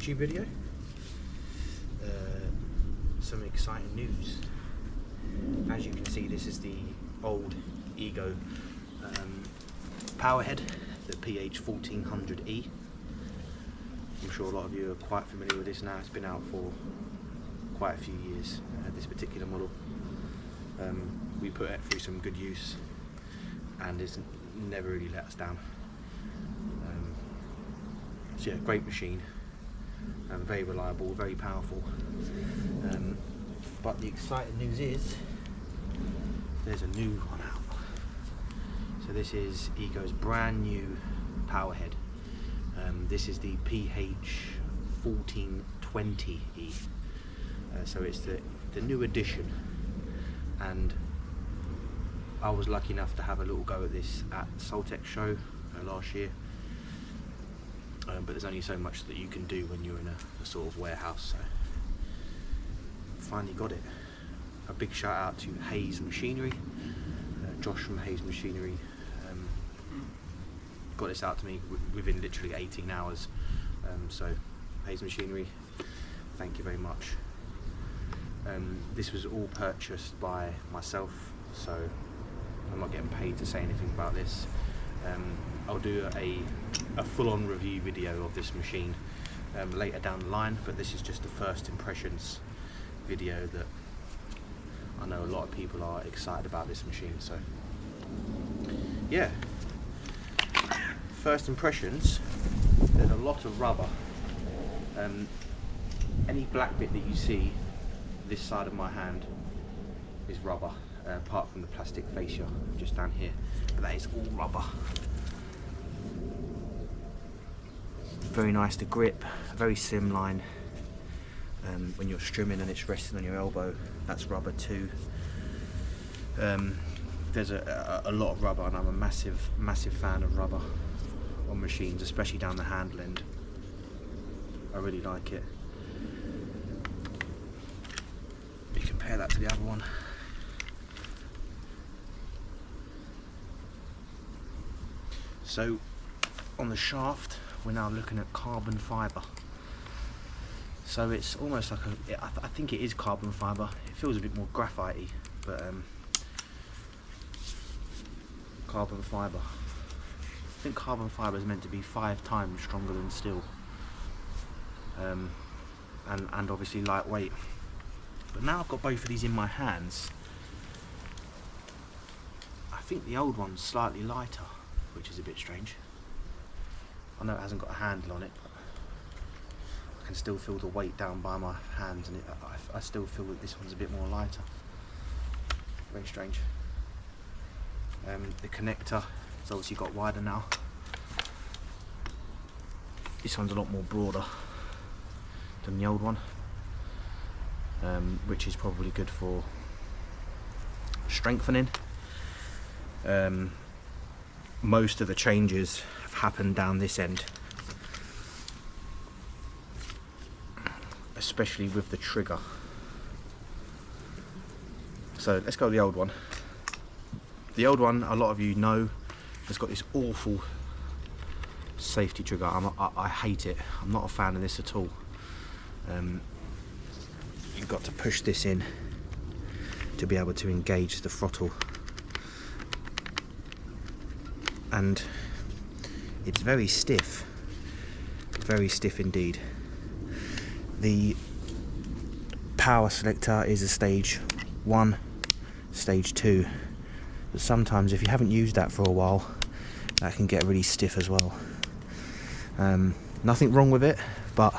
YouTube video. Some exciting news. As you can see, this is the old Ego power head, the PH1420e. I'm sure a lot of you are quite familiar with this now. It's been out for quite a few years, this particular model. We put it through some good use and it's never really let us down. So yeah, great machine, very reliable, very powerful. But the exciting news is there's a new one out. So this is Ego's brand new power head. This is the PH1420e. So it's the new edition, and I was lucky enough to have a little go at this at Soltech show last year. But there's only so much that you can do when you're in a sort of warehouse. So finally got it. A big shout out to Hayes Machinery, Josh from Hayes Machinery. Got this out to me within literally 18 hours. So Hayes Machinery, thank you very much. This was all purchased by myself, so I'm not getting paid to say anything about this. I'll do a full-on review video of this machine later down the line, but this is just the first impressions video that I know a lot of people are excited about this machine. So yeah, first impressions, there's a lot of rubber. Any black bit that you see this side of my hand is rubber, apart from the plastic fascia just down here, but that is all rubber. Very nice to grip, very slimline. When you're strimming and it's resting on your elbow, that's rubber too. There's a lot of rubber, and I'm a massive fan of rubber on machines, especially down the handle end. I really like it. You compare that to the other one. So on the shaft, we're now looking at carbon fibre. So it's almost like I think it is carbon fibre. It feels a bit more graphite-y, but carbon fibre. I think carbon fibre is meant to be 5 times stronger than steel, and obviously lightweight. But now I've got both of these in my hands, I think the old one's slightly lighter, which is a bit strange. I know it hasn't got a handle on it, but I can still feel the weight down by my hands, and I still feel that this one's a bit more lighter. Very strange. The connector has obviously got wider now. This one's a lot more broader than the old one, which is probably good for strengthening. Most of the changes have happened down this end, especially with the trigger. So let's go with the old one. The old one, a lot of you know, has got this awful safety trigger. I hate it. I'm not a fan of this at all. You've got to push this in to be able to engage the throttle, and it's very stiff indeed. The power selector is a stage 1, stage 2, but sometimes if you haven't used that for a while, that can get really stiff as well. Nothing wrong with it, but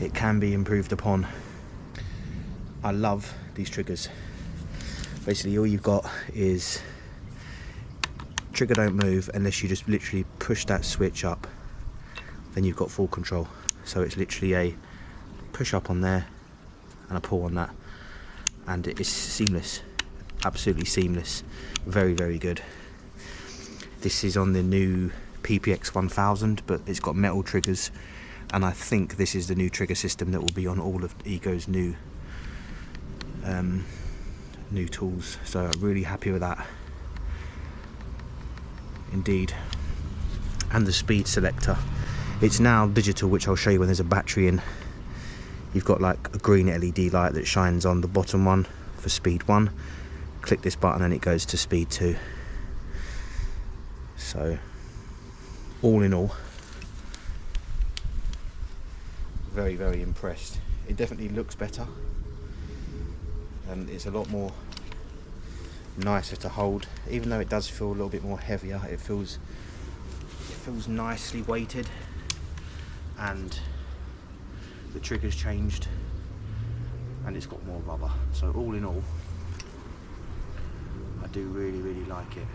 it can be improved upon. I love these triggers. Basically all you've got is trigger don't move unless you just literally push that switch up, then you've got full control. So it's literally a push up on there and a pull on that, and it is seamless, absolutely seamless. Very good. This is on the new PPX 1000, but it's got metal triggers, and I think this is the new trigger system that will be on all of Ego's new tools, so I'm really happy with that indeed. And the speed selector It's now digital, which I'll show you when there's a battery in. You've got like a green LED light that shines on the bottom one for speed 1. Click this button and it goes to speed 2. So all in all, very, very impressed. It definitely looks better, and it's a lot more nicer to hold. Even though it does feel a little bit more heavier, it feels nicely weighted, and the trigger's changed and it's got more rubber. So all in all, I do really, really like it.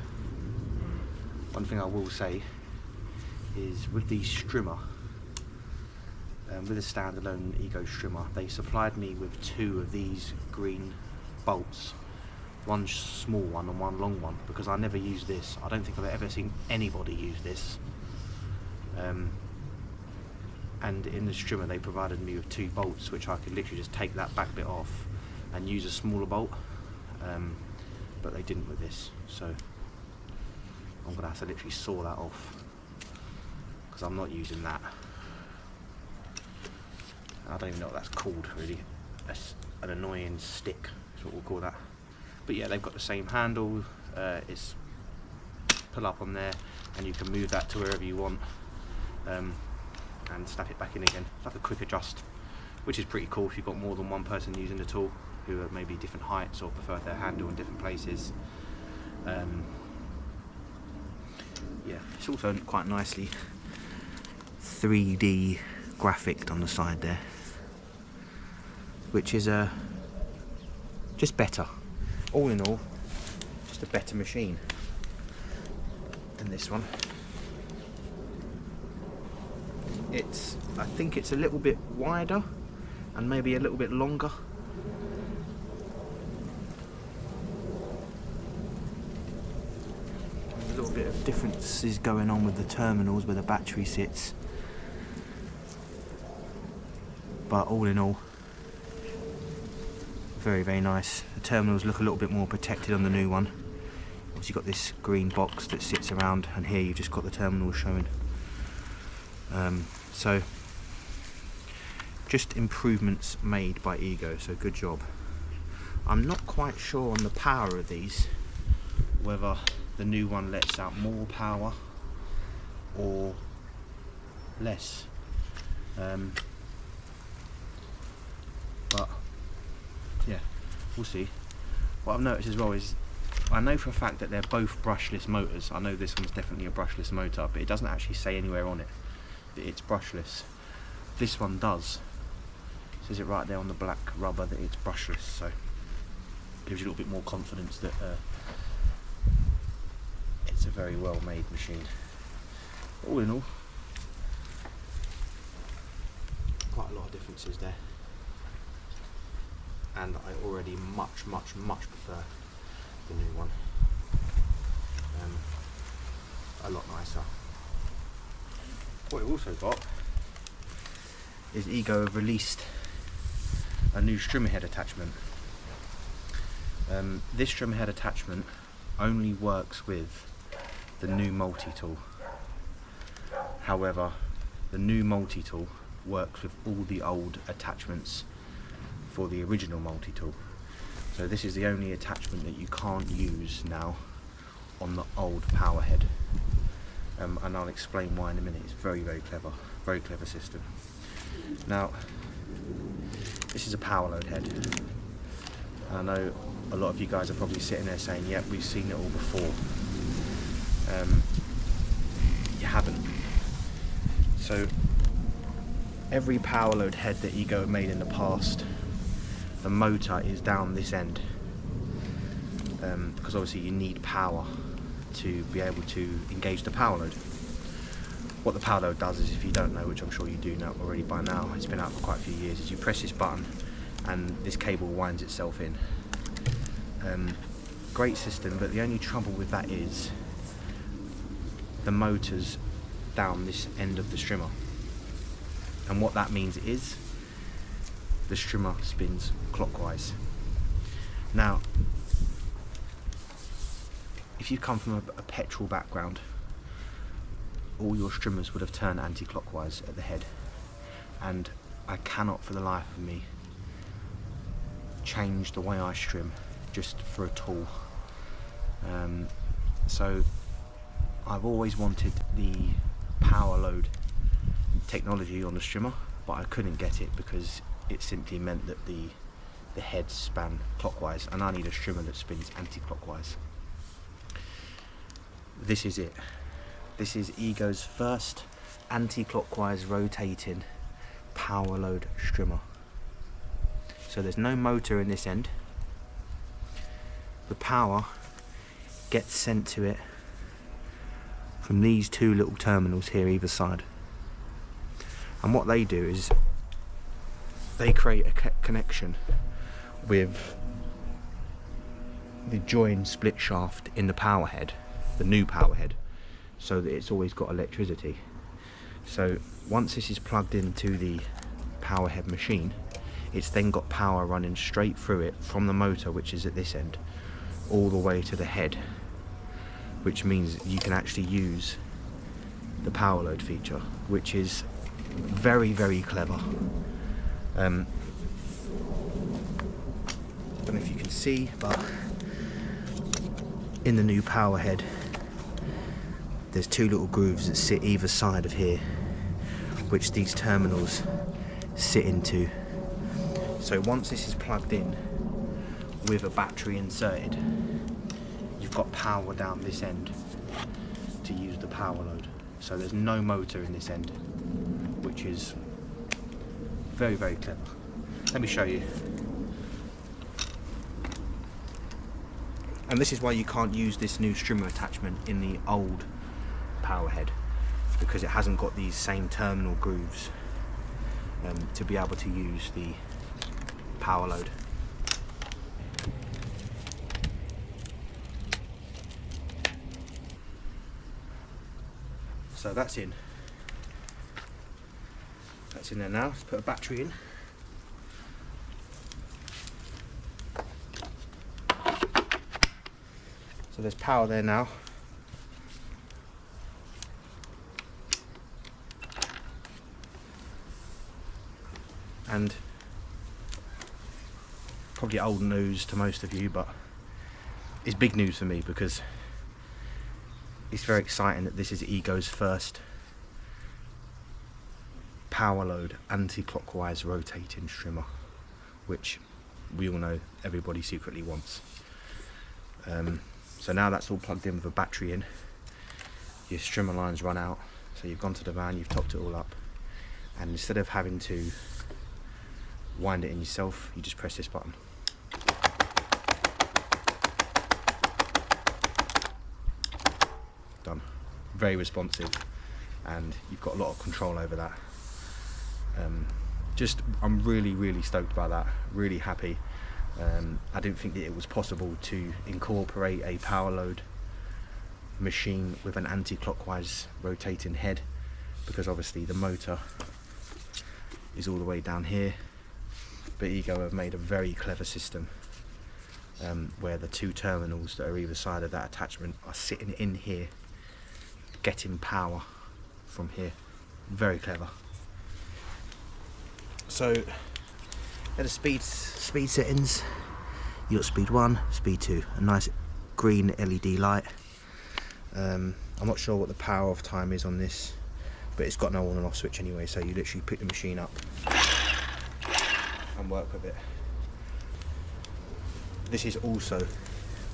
One thing I will say is with the Strimmer, with a standalone Ego Strimmer, they supplied me with 2 of these green bolts, one small one and one long one, because I never use this. I don't think I've ever seen anybody use this. And in the Strimmer they provided me with 2 bolts, which I could literally just take that back bit off and use a smaller bolt, but they didn't with this, so I'm gonna have to literally saw that off, because I'm not using that. I don't even know what that's called really. That's an annoying stick, is what we'll call that. But yeah, they've got the same handle. It's pull up on there and you can move that to wherever you want, and snap it back in again. It's like a quick adjust, which is pretty cool if you've got more than one person using the tool who are maybe different heights or prefer their handle in different places. Yeah, it's also quite nicely 3D graphic on the side there, which is just better. All in all, just a better machine than this one. I think it's a little bit wider and maybe a little bit longer. There's a little bit of differences going on with the terminals where the battery sits, but all in all, very, very nice. The terminals look a little bit more protected on the new one. Obviously you've got this green box that sits around, and here you've just got the terminals showing. So just improvements made by Ego, so good job. I'm not quite sure on the power of these, whether the new one lets out more power or less, but yeah, we'll see. What I've noticed as well is, I know for a fact that they're both brushless motors. I know this one's definitely a brushless motor, but it doesn't actually say anywhere on it that it's brushless. This one does. It says it right there on the black rubber that it's brushless, so gives you a little bit more confidence that it's a very well made machine. All in all, quite a lot of differences there, and I already much prefer the new one. A lot nicer. What we've also got is Ego have released a new Strimmer head attachment. This Strimmer head attachment only works with the new multi-tool. However, the new multi-tool works with all the old attachments for the original multi-tool. So this is the only attachment that you can't use now on the old power head. And I'll explain why in a minute. It's very, very clever system. Now, this is a Powerload head. I know a lot of you guys are probably sitting there saying, yep, we've seen it all before. You haven't. So, every Powerload head that Ego have made in the past, the motor is down this end. Because obviously you need power to be able to engage the Powerload. What the Powerload does is, if you don't know, which I'm sure you do know already by now, it's been out for quite a few years, is you press this button and this cable winds itself in. Great system, but the only trouble with that is the motor's down this end of the Strimmer. And what that means is the Strimmer spins clockwise. Now, if you come from a petrol background, all your strimmers would have turned anti-clockwise at the head, and I cannot for the life of me change the way I strim just for a tool. So I've always wanted the Powerload technology on the strimmer, but I couldn't get it because it simply meant that the head span clockwise, and I need a strimmer that spins anti-clockwise. This is it. This is Ego's first anti-clockwise rotating Powerload strimmer. So there's no motor in this end. The power gets sent to it from these two little terminals here either side. And what they do is they create a connection with the join split shaft in the power head, the new power head, so that it's always got electricity. So once this is plugged into the power head machine, it's then got power running straight through it from the motor, which is at this end, all the way to the head, which means you can actually use the Powerload feature, which is very, very clever. I don't know if you can see, but in the new power head there's two little grooves that sit either side of here, which these terminals sit into. So once this is plugged in with a battery inserted, you've got power down this end to use the Powerload. So there's no motor in this end, which is very, very clever. Let me show you. And this is why you can't use this new Strimmer attachment in the old power head, because it hasn't got these same terminal grooves to be able to use the Powerload. So that's in. That's in there now. Let's put a battery in. So there's power there now. And probably old news to most of you, but it's big news for me because it's very exciting that this is Ego's first Powerload anti-clockwise rotating strimmer, which we all know everybody secretly wants. So now that's all plugged in with a battery in, your strimmer lines run out, so you've gone to the van, you've topped it all up, and instead of having to wind it in yourself, you just press this button. Done. Very responsive, and you've got a lot of control over that. I'm really, really stoked by that, really happy. I didn't think that it was possible to incorporate a Powerload machine with an anti-clockwise rotating head, because obviously the motor is all the way down here, but Ego have made a very clever system where the two terminals that are either side of that attachment are sitting in here, getting power from here. Very clever. So at the speed settings, you got speed 1, speed 2, a nice green LED light. I'm not sure what the power off time is on this, but it's got no on and off switch anyway, so you literally pick the machine up and work with it. This is also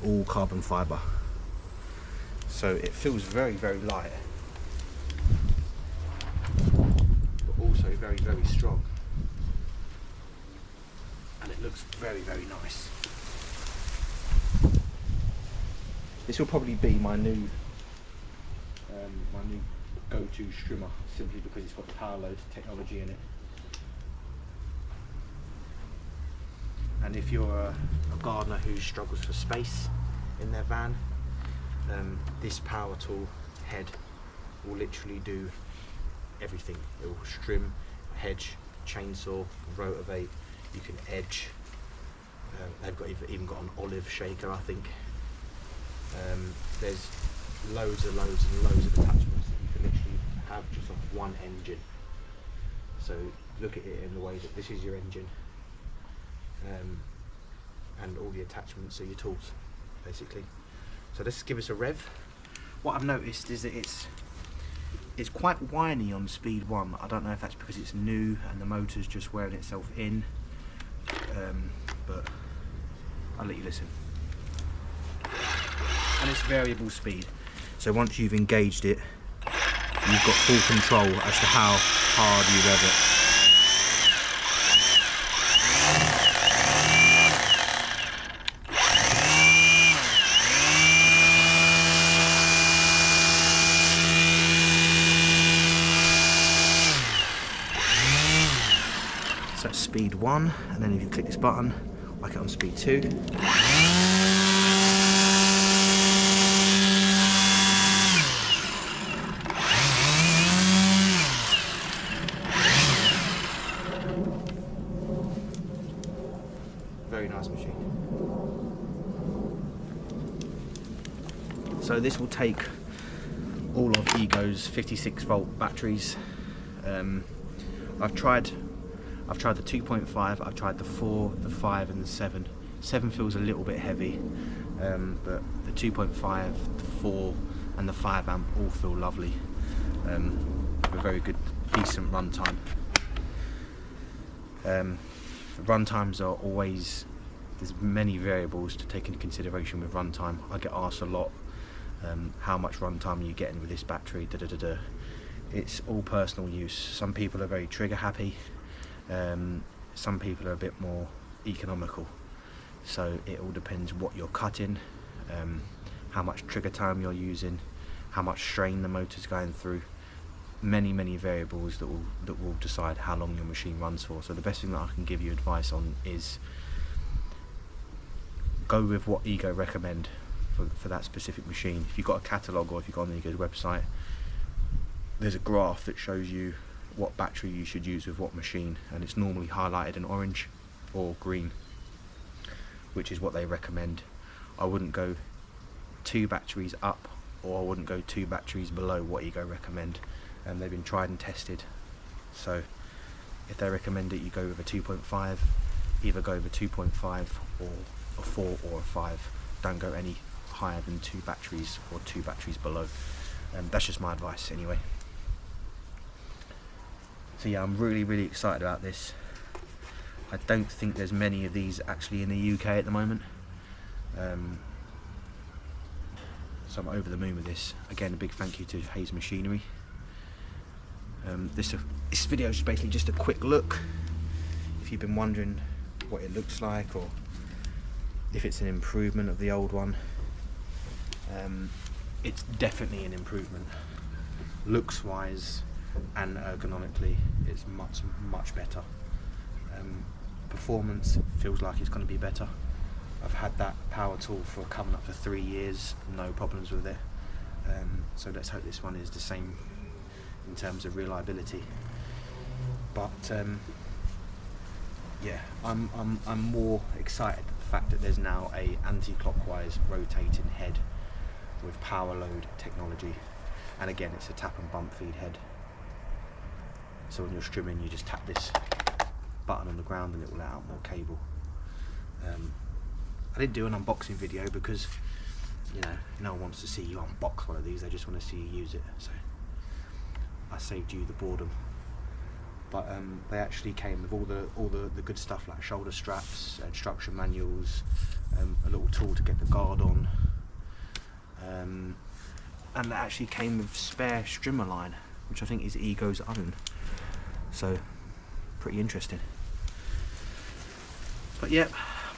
all carbon fibre, so it feels very, very light, but also very, very strong. And it looks very, very nice. This will probably be my new go-to strimmer, simply because it's got the Powerload technology in it. And if you're a gardener who struggles for space in their van, this power tool head will literally do everything. It will strim, hedge, chainsaw, rotivate. You can edge. They've got even got an olive shaker, I think. There's loads of attachments that you can literally have just one engine. So look at it in the way that this is your engine, and all the attachments are your tools, basically. So let's give us a rev. What I've noticed is that it's quite whiny on speed 1. I don't know if that's because it's new and the motor's just wearing itself in, but I'll let you listen. And it's variable speed, so once you've engaged it, you've got full control as to how hard you rev it. So that's speed 1, and then if you click this button, whack it on speed 2. Very nice machine. So this will take all of Ego's 56 volt batteries. I've tried the 2.5, I've tried the 4, the 5 and the 7. 7 feels a little bit heavy, but the 2.5, the 4 and the 5 amp all feel lovely. Have a very good, decent run time. Run times are always, there's many variables to take into consideration with run time. I get asked a lot, how much run time are you getting with this battery, It's all personal use. Some people are very trigger happy, some people are a bit more economical. So it all depends what you're cutting, how much trigger time you're using, how much strain the motor's going through. Many variables that will decide how long your machine runs for. So the best thing that I can give you advice on is go with what Ego recommend for that specific machine. If you've got a catalogue or if you've got on Ego's website, there's a graph that shows you what battery you should use with what machine, and it's normally highlighted in orange or green, which is what they recommend. I wouldn't go 2 batteries up, or I wouldn't go 2 batteries below what Ego recommend. And they've been tried and tested, so if they recommend it, you go with a 2.5, either go with a 2.5 or a 4 or a 5. Don't go any higher than 2 batteries or 2 batteries below. That's just my advice anyway. So yeah, I'm really excited about this. I don't think there's many of these actually in the UK at the moment, so I'm over the moon with this. Again, a big thank you to Hayes Machinery. This video is basically just a quick look. If you've been wondering what it looks like or if it's an improvement of the old one, it's definitely an improvement. Looks wise and ergonomically, it's much better. Performance feels like it's going to be better. I've had that power tool for coming up to 3 years, no problems with it. So let's hope this one is the same in terms of reliability. But yeah, I'm more excited at the fact that there's now a anti-clockwise rotating head with Powerload technology, and again it's a tap and bump feed head. So when you're strimming, you just tap this button on the ground and it will let out more cable. I didn't do an unboxing video because, you know, no one wants to see you unbox one of these, they just want to see you use it. So I saved you the boredom. But they actually came with all the good stuff like shoulder straps, instruction manuals, a little tool to get the guard on, and they actually came with spare strimmer line, which I think is Ego's own. So pretty interesting. But yep,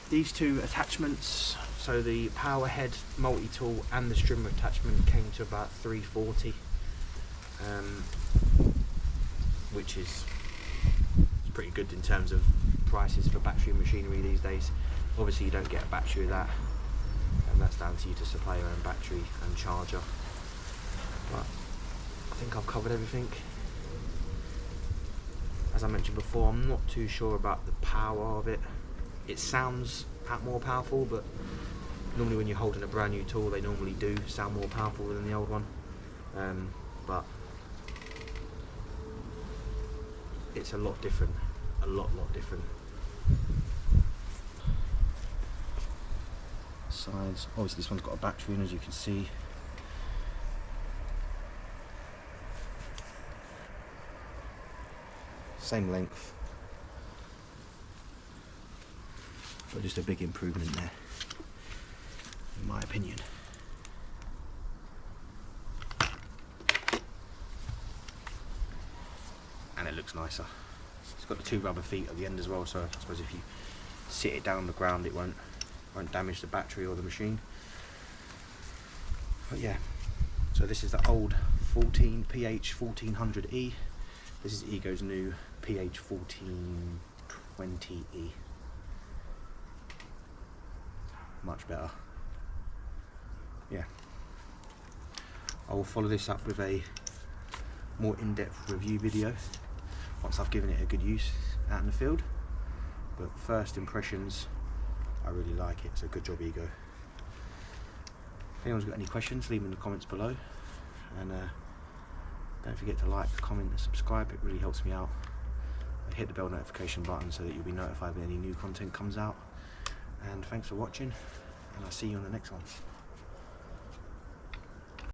these 2 attachments, so the power head multi-tool and the strimmer attachment, came to about $340, which is pretty good in terms of prices for battery and machinery these days. Obviously you don't get a battery with that, and that's down to you to supply your own battery and charger. But I think I've covered everything. As I mentioned before, I'm not too sure about the power of it. It sounds more powerful, but normally when you're holding a brand new tool, they normally do sound more powerful than the old one. But it's a lot different, a lot different. Sides, obviously this one's got a battery in, as you can see. Same length, but just a big improvement there, in my opinion. And it looks nicer. It's got the 2 rubber feet at the end as well, so I suppose if you sit it down on the ground it won't damage the battery or the machine. But yeah, so this is the old PH1420e. This is Ego's new PH1420e. Much better. Yeah. I will follow this up with a more in-depth review video once I've given it a good use out in the field. But first impressions, I really like it, so good job Ego. If anyone's got any questions, leave them in the comments below, and don't forget to like, comment and subscribe, it really helps me out. Hit the bell notification button so that you'll be notified when any new content comes out. And thanks for watching, and I'll see you on the next one.